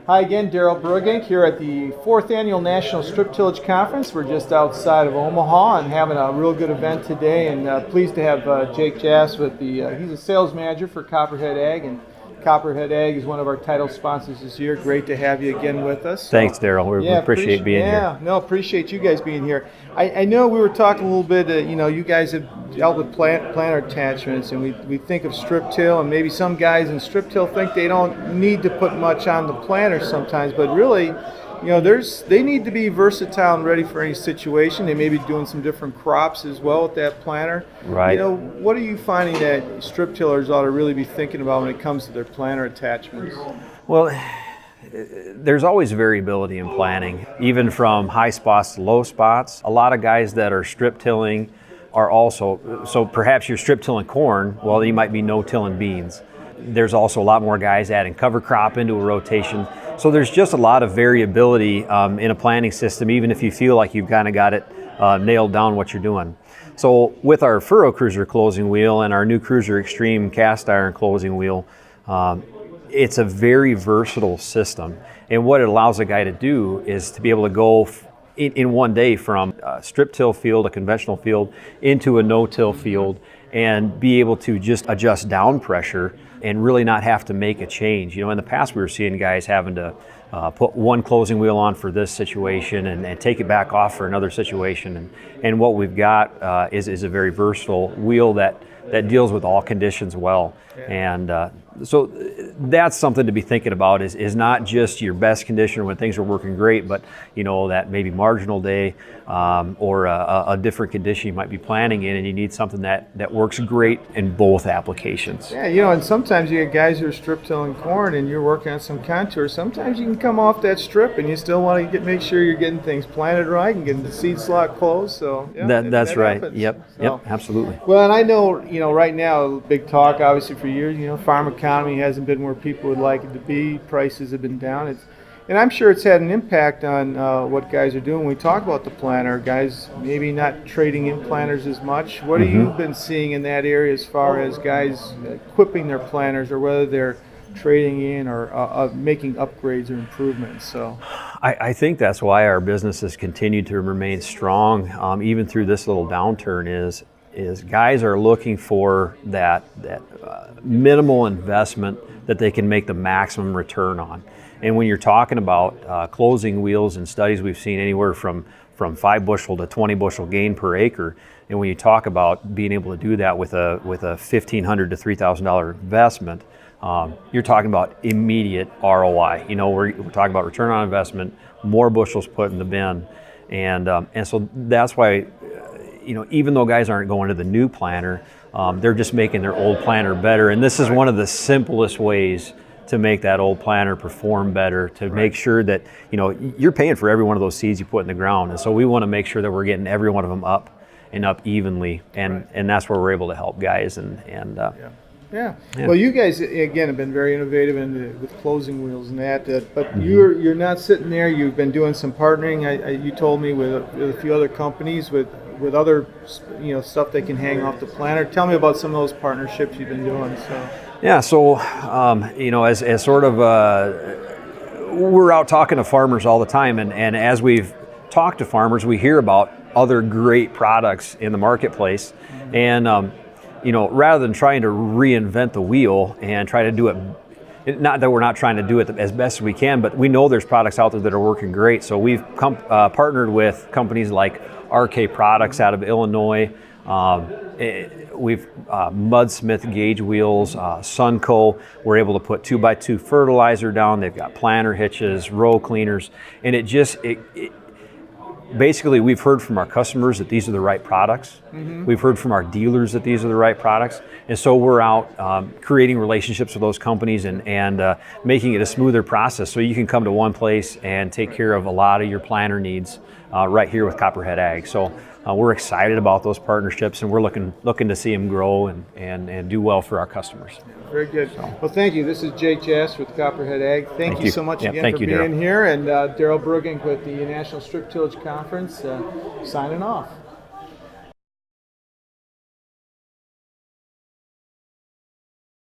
Hi again, Darrell Bruggink here at the 4th Annual National Strip-Tillage Conference. We're just outside of Omaha and having a real good event today, and pleased to have Jake Jass with he's a sales manager for Copperhead Ag, and Copperhead Ag is one of our title sponsors this year. Great to have you again with us. Thanks, Darrell. We appreciate being here. Yeah, no, appreciate you guys being here. I know we were talking a little bit, you guys have dealt with planter attachments, and we think of strip-till, and maybe some guys in strip-till think they don't need to put much on the planter sometimes, but really, they need to be versatile and ready for any situation. They may be doing some different crops as well with that planter. Right. What are you finding that strip tillers ought to really be thinking about when it comes to their planter attachments? Well, there's always variability in planting, even from high spots to low spots. A lot of guys that are strip tilling are also, so perhaps you're strip tilling corn, well, you might be no tilling beans. There's also a lot more guys adding cover crop into a rotation. So there's just a lot of variability in a planting system, even if you feel like you've kind of got it nailed down what you're doing. So with our Furrow Cruiser closing wheel and our new Cruiser Extreme cast iron closing wheel, it's a very versatile system. And what it allows a guy to do is to be able to go in one day from a strip-till field, a conventional field, into a no-till field, and be able to just adjust down pressure and really not have to make a change. In the past we were seeing guys having to put one closing wheel on for this situation and take it back off for another situation. And what we've got is a very versatile wheel that deals with all conditions well. And so that's something to be thinking about is not just your best condition when things are working great, but that maybe marginal day or a different condition you might be planning in, and you need something that works great in both applications. Yeah, and sometimes you get guys who are strip tilling corn and you're working on some contours. Sometimes you can come off that strip and you still want to make sure you're getting things planted right and getting the seed slot closed. So that's right. Happens. Yep, absolutely. Well, and I know, right now, big talk obviously for years, farm economy hasn't been where people would like it to be. Prices have been down. And I'm sure it's had an impact on what guys are doing. When we talk about the planter, guys maybe not trading in planters as much. What have you been seeing in that area as far as guys equipping their planters, or whether they're trading in or making upgrades or improvements? So I think that's why our business has continued to remain strong, even through this little downturn, is guys are looking for that minimal investment that they can make the maximum return on. And when you're talking about closing wheels and studies, we've seen anywhere from 5 bushel to 20 bushel gain per acre. And when you talk about being able to do that with a $1,500 to $3,000 investment, you're talking about immediate ROI. We're talking about return on investment, more bushels put in the bin, and so that's why. Even though guys aren't going to the new planter, they're just making their old planter better. And this is one of the simplest ways to make that old planter perform better, to make sure that, you're paying for every one of those seeds you put in the ground. And so we want to make sure that we're getting every one of them up evenly. And that's where we're able to help guys. Yeah. Well, you guys again have been very innovative with closing wheels and but you're not sitting there. You've been doing some partnering. You told me with a few other companies with other stuff they can hang off the planter. Tell me about some of those partnerships you've been doing. So as sort of we're out talking to farmers all the time, and as we've talked to farmers, we hear about other great products in the marketplace, and rather than trying to reinvent the wheel and try to do it, not that we're not trying to do it as best as we can, but we know there's products out there that are working great. So we've partnered with companies like RK Products out of Illinois. We've Mudsmith gauge wheels, Sunco. We're able to put 2x2 fertilizer down. They've got planter hitches, row cleaners, and basically, we've heard from our customers that these are the right products. We've heard from our dealers that these are the right products. And so we're out creating relationships with those companies and making it a smoother process so you can come to one place and take care of a lot of your planter needs right here with Copperhead Ag. So we're excited about those partnerships, and we're looking to see them grow and do well for our customers. Very good. Well, thank you. This is Jake Jass with Copperhead Ag. Thank you so much again for being Darrell. here. And Darrell Bruggink with the National Strip-Tillage Conference signing off.